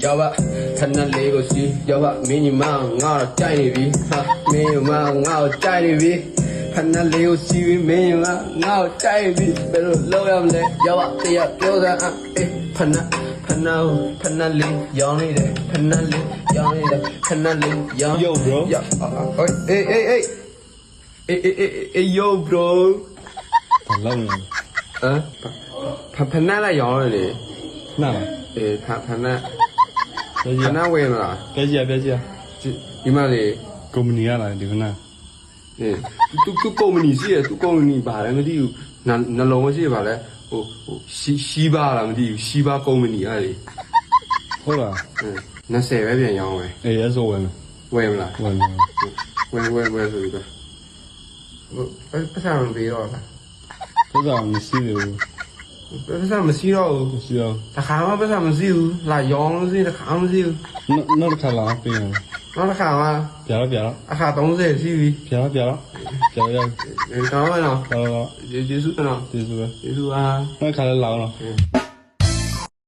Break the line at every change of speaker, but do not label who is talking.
ရောက်ပါခဏလေးကိုစီရောက်ပါမင်းညီမငါတော့ကြိုက်နေပြီဟာမင်းညီမငါ့ကိုကြိုက်နေပြီခဏလေးကိုစီပြီးမင်းညီမငါ့ကိုကြိုက်ပြီဘယ်လိုလုပ်ရမလဲရောက်ပါတရားပြောစမ်းအေးခဏလေးရောင်းနေတယ်ခဏလေးရောင်းနေတယ်ခဏလေးရောင်း
Yo bro
အေး yo bro
ဘာလုပ်နေ
ဖဏလိုက်ရောင်းနေလေ
နားလား
အေးဖဏ
ပြကြ
ဝယ်မလား
ပြကြ
ဒီမှာလေ
ကုမ္ပဏီရလာဒီကနာ
အေးသူကုမ္ပဏီရှိရသူကုမ္ပဏီပါလဲမသိဘူးနှလုံးမရှိပါလဲဟိုရှီးပါလားမသိဘူးရှီးပါကုမ္ပဏီအဲ့လေ
ဟုတ်လား
20ပဲပြန်ရောင်းမယ်
အေးအဲ့ဆိုဝင်
ဝယ်မလား
ဝင်
ဝယ်ဆိုပြီးတော့ပတ်စံမပေးတော့လား
ဘယ်ကောင်မရှိဘူး
ပတ်စံမရှိတော့ဘူး
မရှိတော့
တခါမှပတ်စံမရှိဘူးလာရောင်းလို့စီတခါမရှိဘူး
နောက်တစ်ခါလာပြင်
နောက်တစ်ခါမှ
ပြတော့
အခါ30ရှိပြီ
ပြတော့
ကောင်းမလား
တော့
ကျေးဇူးတော်
ကျေးဇူးပဲ
ကျေးဇူးပါ
နောက်ခါလည်းလာအောင်